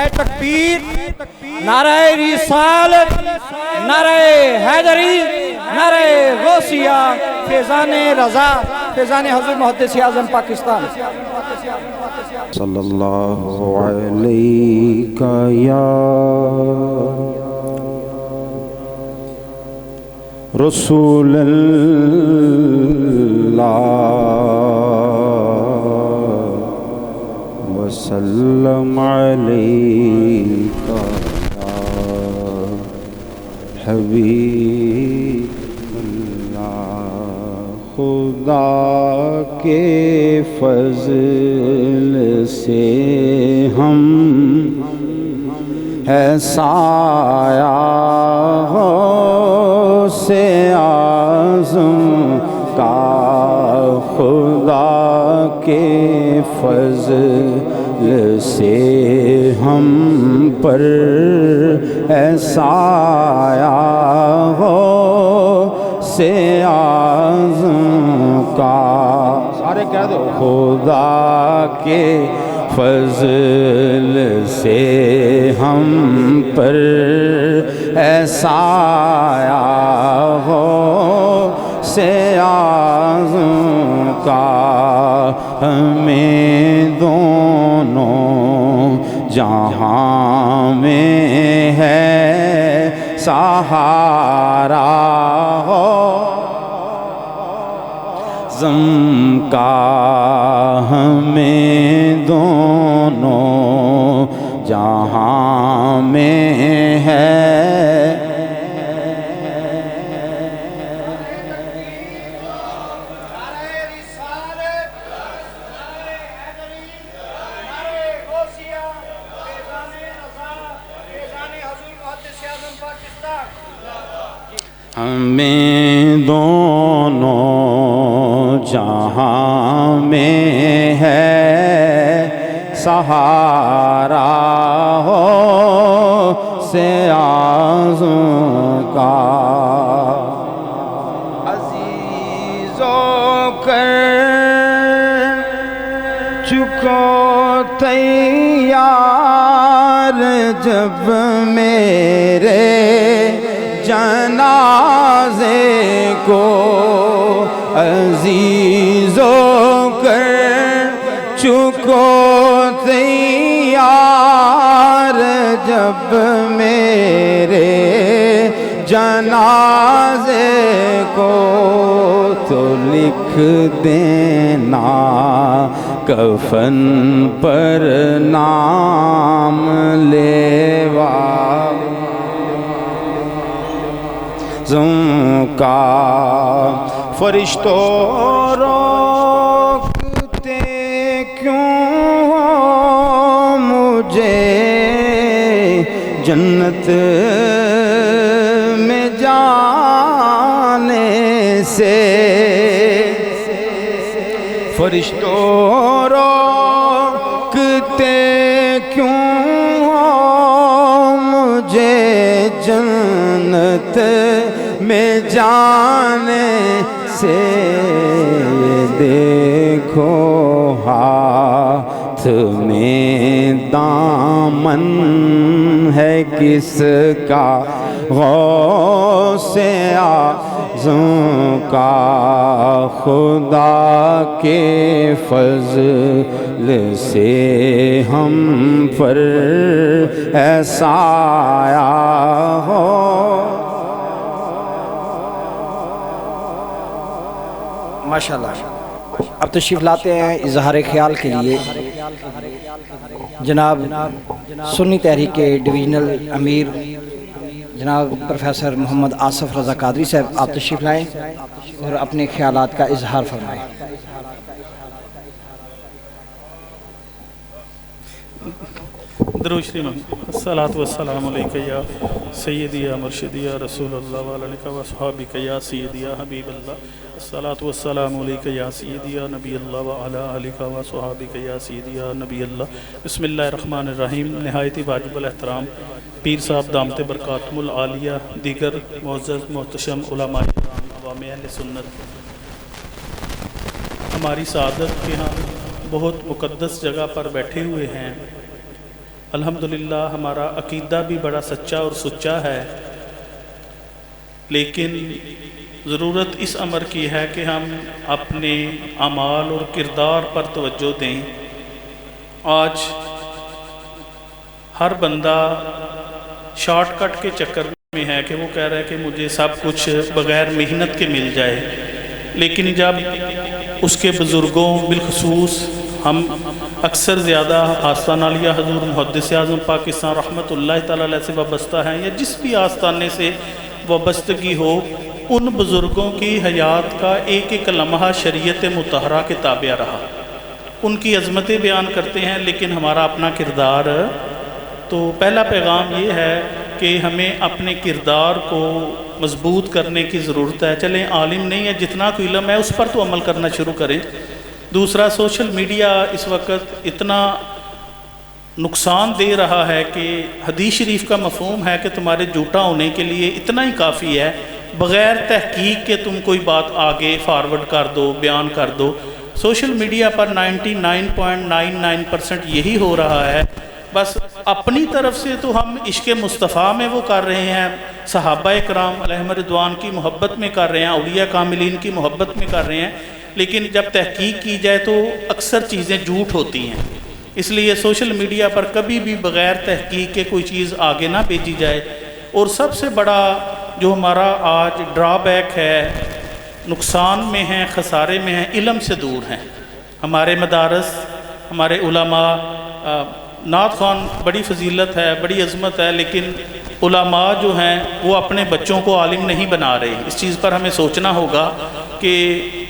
نعرہ تکبیر، نعرہ رسالت، نعرہ حیدری، نعرہ غوثیہ، فیضان رضا، فیضان حضور محدث اعظم پاکستان۔ صلی اللہ علیہ یا رسول اللہ وسلم علیک یا حبیب اللہ۔ خدا کے فضل سے ہم ہے سایہ سے اعظم کا، خدا کے فضل سے ہم پر ہے سایہ سے اعظم کا۔ سارے کہہ دو خدا کے فضل سے ہم پر ہے سایہ سے اعظم کا، ہمیں دونوں جہاں میں ہے سہارا زم کا، ہمیں دونوں جہاں میں ہے ہمیں دونوں جہاں میں ہے سہارا سے اعظم کا، عزیز و کر چکو تیار جب میرے جنازے کو، عزیز و کر چکو تیار جب میرے جنازے کو، تو لکھ دینا کفن پر نام لیوا کا۔ فرشتوں روکتے کیوں مجھے جنت میں جانے سے، فرشتوں روکتے کیوں مجھے جنت میں جانے سے، دیکھو ہاتھ میں دامن ہے کس کا، غوث اعظم کا، خدا کے فضل سے ہم پر ہے سایہ ماشاءاللہ۔ اب تشریف لاتے ہیں اظہار خیال کے لیے جناب سنی تحریک کے ڈویژنل امیر جناب پروفیسر محمد آصف رضا قادری صاحب، آپ تشریف لائیں اور اپنے خیالات کا اظہار فرمائیں۔ درود شریف۔ الصلاۃ والسلام علیک یا سیدی یا مرشدی یا رسول اللہ وعلیک و صحابک یا سیدی یا حبیب اللہ۔ الصلاۃ والسلام علیک یا سیدی یا نبی اللہ وعلی آلک و صحابک یا سیدی یا نبی اللہ۔ بسم اللہ الرحمن الرحیم۔ نہایت ہی واجب الاحترام پیر صاحب دامت برکاتہم العالیہ، دیگر معزز محتشم علماء عوام اہل سنت، ہماری سعادت کے ہاں بہت مقدس جگہ پر بیٹھے ہوئے ہیں، الحمدللہ ہمارا عقیدہ بھی بڑا سچا اور سچا ہے، لیکن ضرورت اس امر کی ہے کہ ہم اپنے اعمال اور کردار پر توجہ دیں۔ آج ہر بندہ شارٹ کٹ کے چکر میں ہے کہ وہ کہہ رہا ہے کہ مجھے سب کچھ بغیر محنت کے مل جائے، لیکن جب اس کے بزرگوں بالخصوص ہم اکثر زیادہ آستانہ عالیہ حضور محدث اعظم پاکستان رحمۃ اللہ تعالی علیہ سے وابستہ ہیں یا جس بھی آستانے سے وابستگی ہو، ان بزرگوں کی حیات کا ایک ایک لمحہ شریعت مطہرہ کے تابع رہا، ان کی عظمتیں بیان کرتے ہیں، لیکن ہمارا اپنا کردار۔ تو پہلا پیغام یہ ہے کہ ہمیں اپنے کردار کو مضبوط کرنے کی ضرورت ہے۔ چلیں عالم نہیں ہے، جتنا کوئی علم ہے اس پر تو عمل کرنا شروع کریں۔ دوسرا، سوشل میڈیا اس وقت اتنا نقصان دے رہا ہے کہ حدیث شریف کا مفہوم ہے کہ تمہارے جھوٹا ہونے کے لیے اتنا ہی کافی ہے، بغیر تحقیق کے تم کوئی بات آگے فارورڈ کر دو، بیان کر دو۔ سوشل میڈیا پر 99.99% یہی ہو رہا ہے۔ بس اپنی طرف سے تو ہم عشق مصطفیٰ میں وہ کر رہے ہیں، صحابہ کرام علیہم رضوان کی محبت میں کر رہے ہیں، اولیاء کاملین کی محبت میں کر رہے ہیں، لیکن جب تحقیق کی جائے تو اکثر چیزیں جھوٹ ہوتی ہیں۔ اس لیے سوشل میڈیا پر کبھی بھی بغیر تحقیق کے کوئی چیز آگے نہ بھیجی جائے۔ اور سب سے بڑا جو ہمارا آج ڈرا بیک ہے، نقصان میں ہیں، خسارے میں ہیں، علم سے دور ہیں۔ ہمارے مدارس، ہمارے علماء، نعت خوان بڑی فضیلت ہے، بڑی عظمت ہے، لیکن علماء جو ہیں وہ اپنے بچوں کو عالم نہیں بنا رہے۔ اس چیز پر ہمیں سوچنا ہوگا کہ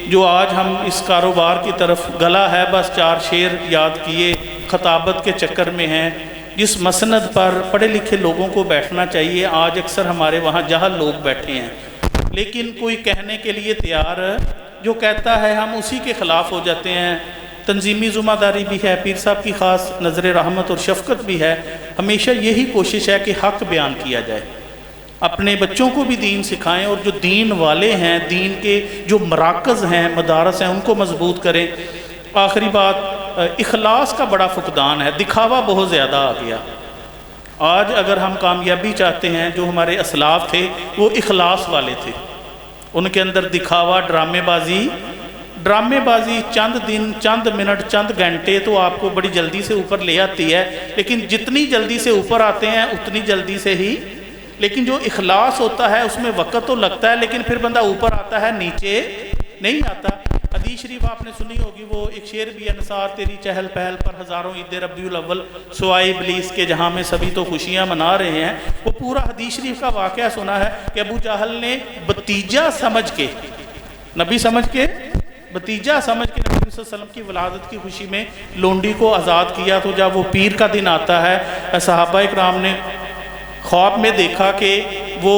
جو آج ہم اس کاروبار کی طرف گلا ہے، بس 4 شعر یاد کیے، خطابت کے چکر میں ہیں، جس مسند پر پڑھے لکھے لوگوں کو بیٹھنا چاہیے، آج اکثر ہمارے وہاں جاہل لوگ بیٹھے ہیں، لیکن کوئی کہنے کے لیے تیار جو کہتا ہے ہم اسی کے خلاف ہو جاتے ہیں۔ تنظیمی ذمہ داری بھی ہے، پیر صاحب کی خاص نظر رحمت اور شفقت بھی ہے، ہمیشہ یہی کوشش ہے کہ حق بیان کیا جائے، اپنے بچوں کو بھی دین سکھائیں، اور جو دین والے ہیں، دین کے جو مراکز ہیں، مدارس ہیں، ان کو مضبوط کریں۔ آخری بات، اخلاص کا بڑا فقدان ہے، دکھاوا بہت زیادہ آ گیا۔ آج اگر ہم کامیابی چاہتے ہیں، جو ہمارے اسلاف تھے وہ اخلاص والے تھے، ان کے اندر دکھاوا، ڈرامے بازی چند دن، چند منٹ، چند گھنٹے تو آپ کو بڑی جلدی سے اوپر لے آتی ہے، لیکن جتنی جلدی سے اوپر آتے ہیں اتنی جلدی سے ہی، لیکن جو اخلاص ہوتا ہے اس میں وقت تو لگتا ہے، لیکن پھر بندہ اوپر آتا ہے، نیچے نہیں آتا۔ حدیث شریف آپ نے سنی ہوگی، وہ ایک شعر بھی ہے، نثار تیری چہل پہل پر ہزاروں عید ربیع الاول سوائے ابلیس کے جہاں میں سبھی تو خوشیاں منا رہے ہیں۔ وہ پورا حدیث شریف کا واقعہ سنا ہے کہ ابو جہل نے بتیجا سمجھ کے، نبی سمجھ کے، بتیجا سمجھ کے نبی صلی اللہ علیہ وسلم کی ولادت کی خوشی میں لونڈی کو آزاد کیا۔ تو جب وہ پیر کا دن آتا ہے، صحابہ کرام نے خواب میں دیکھا کہ وہ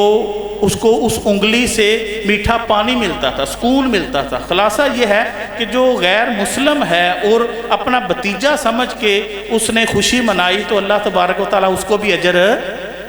اس کو اس انگلی سے میٹھا پانی ملتا تھا، سکون ملتا تھا۔ خلاصہ یہ ہے کہ جو غیر مسلم ہے اور اپنا بتیجا سمجھ کے اس نے خوشی منائی تو اللہ تبارک و تعالیٰ اس کو بھی اجر۔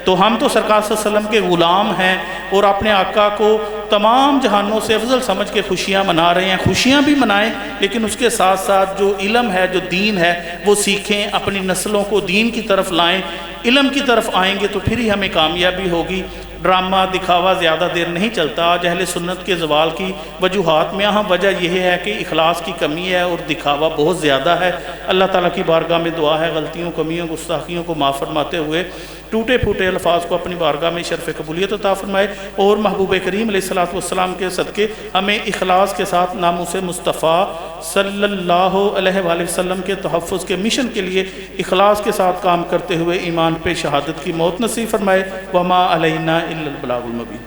تو ہم تو سرکار صلی اللہ علیہ وسلم کے غلام ہیں اور اپنے آقا کو تمام جہانوں سے افضل سمجھ کے خوشیاں منا رہے ہیں۔ خوشیاں بھی منائیں، لیکن اس کے ساتھ ساتھ جو علم ہے، جو دین ہے، وہ سیکھیں، اپنی نسلوں کو دین کی طرف لائیں۔ علم کی طرف آئیں گے تو پھر ہی ہمیں کامیابی ہوگی۔ ڈرامہ دکھاوا زیادہ دیر نہیں چلتا۔ آج اہل سنت کے زوال کی وجوہات میں اہم وجہ یہ ہے کہ اخلاص کی کمی ہے اور دکھاوا بہت زیادہ ہے۔ اللہ تعالیٰ کی بارگاہ میں دعا ہے غلطیوں، کمیوں، گستاخیوں کو معاف فرماتے ہوئے ٹوٹے پھوٹے الفاظ کو اپنی بارگاہ میں شرف قبولیت عطا فرمائے، اور محبوب کریم علیہ الصلوۃ والسلام کے صدقے ہمیں اخلاص کے ساتھ ناموس مصطفیٰ صلی اللہ علیہ وآلہ وسلم کے تحفظ کے مشن کے لیے اخلاص کے ساتھ کام کرتے ہوئے ایمان پہ شہادت کی موت نصیب فرمائے۔ وما علینا الا البلاغ المبین۔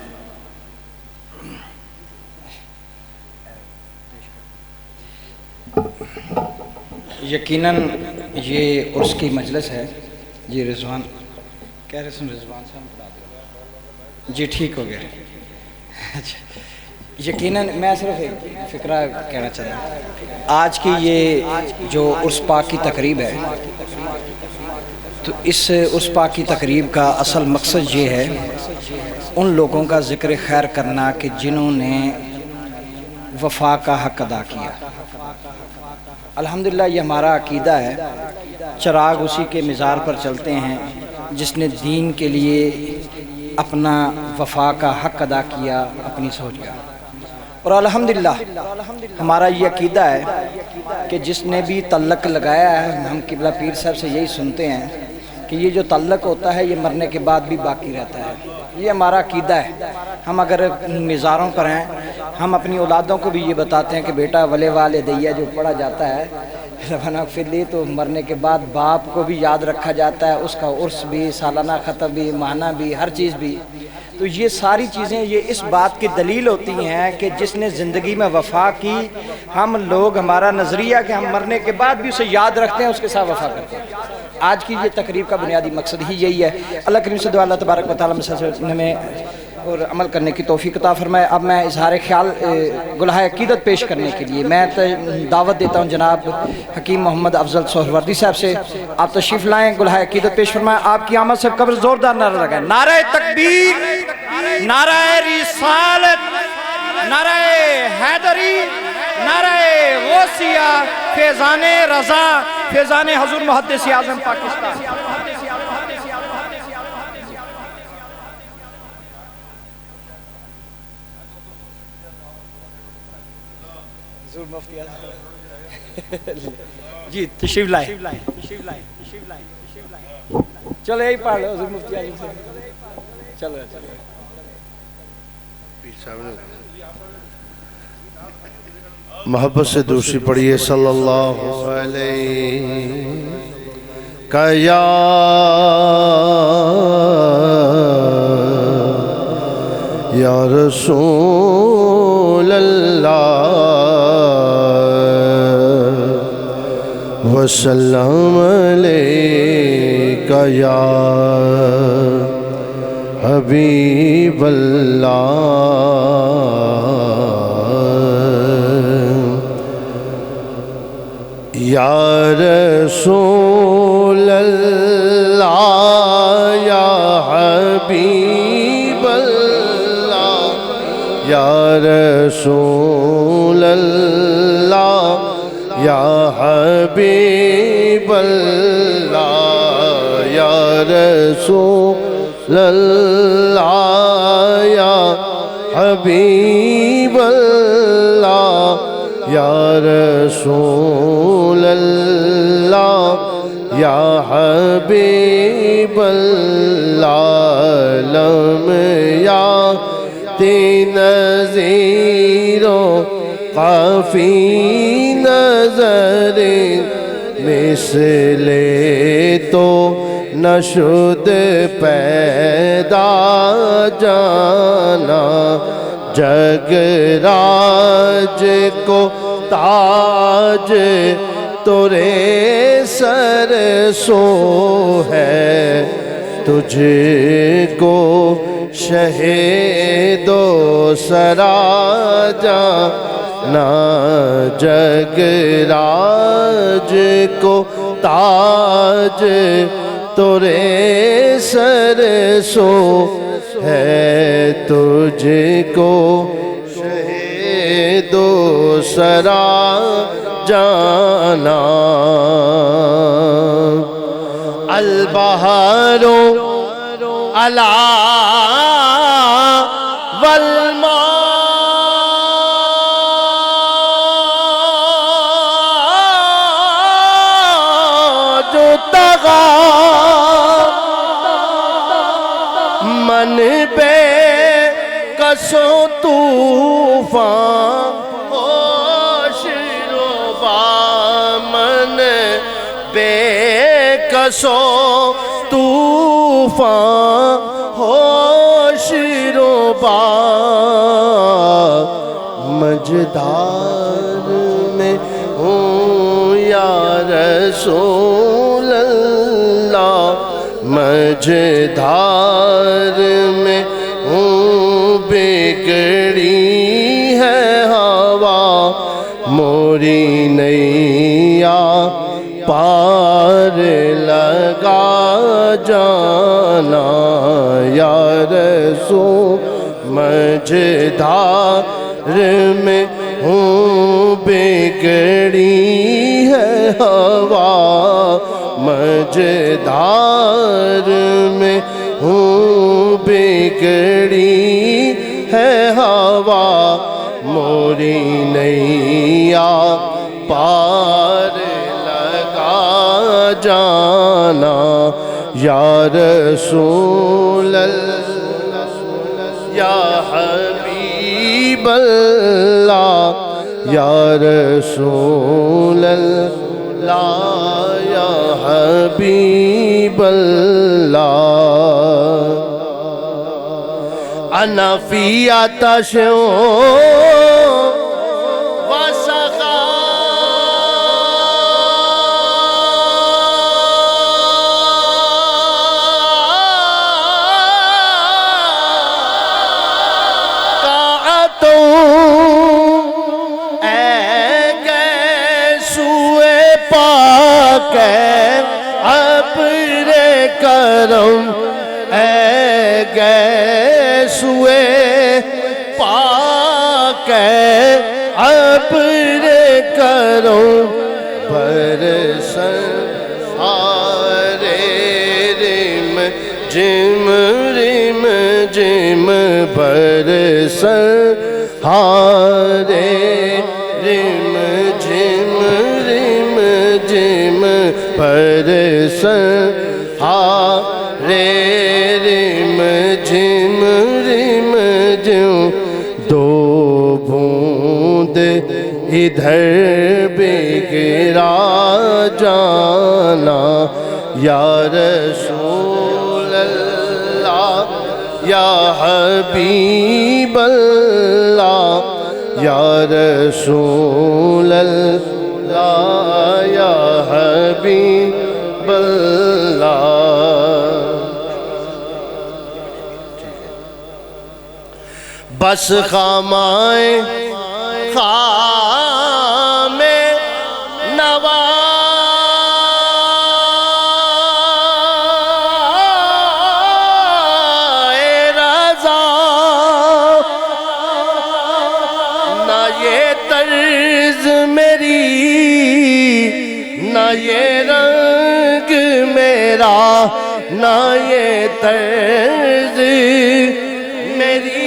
یقیناً یہ عرس کی مجلس ہے۔ جی رضوان کہہ رہے سن، رضوان صاحب پڑھا دیں۔ جی ٹھیک ہو گیا۔ اچھا، یقیناً میں صرف ایک فکرہ کہنا چاہتا ہوں، آج کی یہ جو عرس پاک کی تقریب ہے، تو اس عرس پاک کی تقریب کا اصل مقصد یہ ہے ان لوگوں کا ذکر خیر کرنا کہ جنہوں نے وفا کا حق ادا کیا۔ الحمدللہ یہ ہمارا عقیدہ ہے، چراغ اسی کے مزار پر چلتے ہیں جس نے دین کے لیے اپنا وفا کا حق ادا کیا، اپنی سوچ کا. اور الحمدللہ ہمارا یہ عقیدہ ہے کہ جس نے بھی تعلق لگایا ہے، ہم قبلہ پیر صاحب سے یہی سنتے ہیں کہ یہ جو تعلق ہوتا ہے یہ مرنے کے بعد بھی باقی رہتا ہے. یہ ہمارا عقیدہ ہے. ہم اگر مزاروں پر ہیں، ہم اپنی اولادوں کو بھی یہ بتاتے ہیں کہ بیٹا ولے والدیہ جو پڑھا جاتا ہے ربنا اغفر لی، تو مرنے کے بعد باپ کو بھی یاد رکھا جاتا ہے، اس کا عرس بھی، سالانہ ختم بھی، ماہانہ بھی، ہر چیز بھی. تو یہ ساری چیزیں یہ اس بات کی دلیل ہوتی ہیں کہ جس نے زندگی میں وفا کی، ہم لوگ، ہمارا نظریہ کہ ہم مرنے کے بعد بھی اسے یاد رکھتے ہیں، اس کے ساتھ وفا کرتے ہیں. آج کی یہ تقریب کا بنیادی مقصد ہی یہی ہے. اللہ کریم سے دعا اللہ تبارک و تعالیٰ مسلسل میں اور عمل کرنے کی توفیق عطا فرمائے. اب میں اظہار خیال گلہائے عقیدت پیش کرنے کے لیے میں دعوت دیتا ہوں جناب حکیم محمد افضل سہروردی صاحب سے. آپ تشریف لائیں، گلہائے عقیدت پیش فرمائیں. آپ کی آمد سے قبل زوردار نعرہ لگائیں. نعرہ تکبیر، نعرہ رسالت، نعرہ حیدری، نعرہ غوثیہ، فیضان رضا، فیضان حضور محدث اعظم پاکستان. جی تشریف لائے. چلو یہی پڑھ لو حضور مفتی اعظم سے. چلو محبت سے دوسری پڑھیے صلی اللہ علیہ کا یا رسول اللہ وسلم علیکہ یا حبیب اللہ یا رسول اللہ یا حبیب اللہ یا رسول اللہ یا حبیب اللہ یا رسول اللہ یا حبیب اللہ یا رسول اللہ یا حبیب اللہ لم یاتی نذیر قافی نظر مثل تو نشد پیدا جانا جگ راج کو تاج تورے سر سو ہے تجھ کو شہید و سرا جانا جگ راج کو تاج تورے سر سو ہے تجھ کو شہید و سرا جانا البحر علا والماء جو تغا من بے کسو طوفان ہوش ربا من بے کسو طوفان ہوش ربا مجدار میں ہوں یا رسول اللہ مجدار میں ہوں بگڑی ہے ہوا موری نیا پار لگا جانا یا رسول مجدار میں ہوں بگڑی ہوا مجدار میں ہوں بگڑی ہے ہوا موری نیا پار لگا جانا یا رسول اللہ یا حبیب اللہ یا رسول اللہ یا حبیب اللہ انا فی آتش ابر کرم اے گیسوئے پاک ابر کرم برسن آرے رم جم رم جم برسن آرے رم جم رم جم برسن آرے رم جم رم جم دو بوند ادھر بگڑا جانا یا رسول اللہ یا حبیب اللہ یا رسول اللہ یا حبیب اللہ بس خامائے خام نوا رضا نہ یہ طرز میری نہ یہ رنگ میرا نہ یہ طرز میری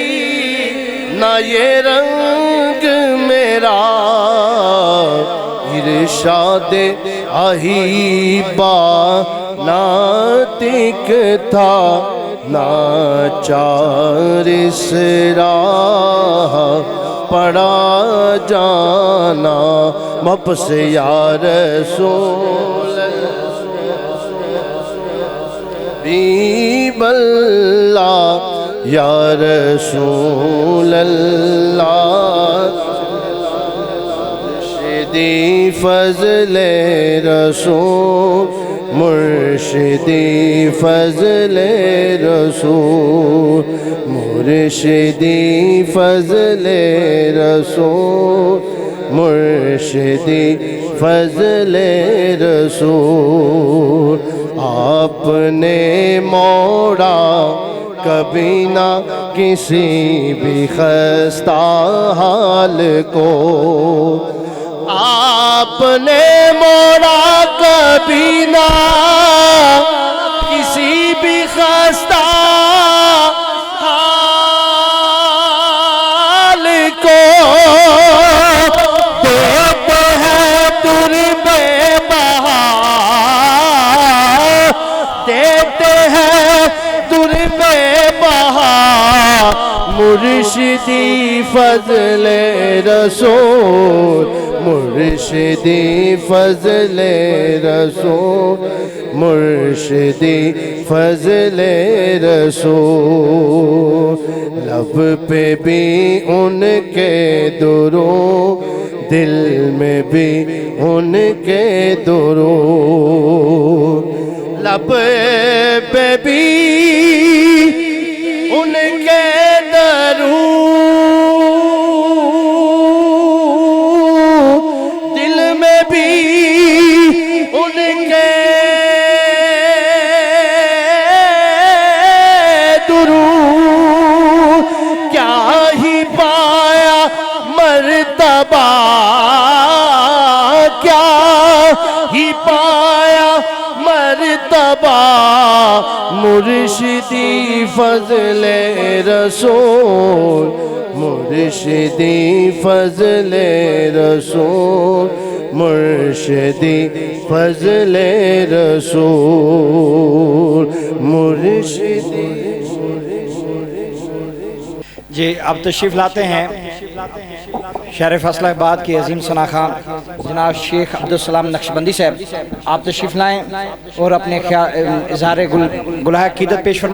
نہ یہ رنگ میرا ارشاد اہیبا ناطق تھا ناچار اس راہ پڑا جانا مبس یا رسول حبیب اللہ یا رسول اللہ مرشدی فضل رسول مرشدی فضل رسول مرشدی فضل رسول مرشدی فضل رسول آپ نے موڑا کبھی نہ کسی بھی خستہ حال کو آپ نے موڑا کبھی نہ کسی بھی خستہ حال کو دیتے ہیں در بے بہا دیتے ہیں در بے بہا مرشدی فضل رسول مرشدی فضل رسول مرشدی فضل رسول لب پہ بھی ان کے درود دل میں بھی ان کے درود لب پہ بھی ان کے درود دل میں بھی ان کے درود کیا ہی پایا مرتبہ کیا مرشدی فضل رسول مرشدی فضل رسول مرشدی فضل رسول مرشدی جی اب تشریف لاتے ہیں شہر فیصل آباد کے عظیم ثنا خان جناب شیخ عبدالسلام نقشبندی صاحب، آپ تشریف لائیں اور اپنے اظہار گلہ عقیدت پیش فرمائیں۔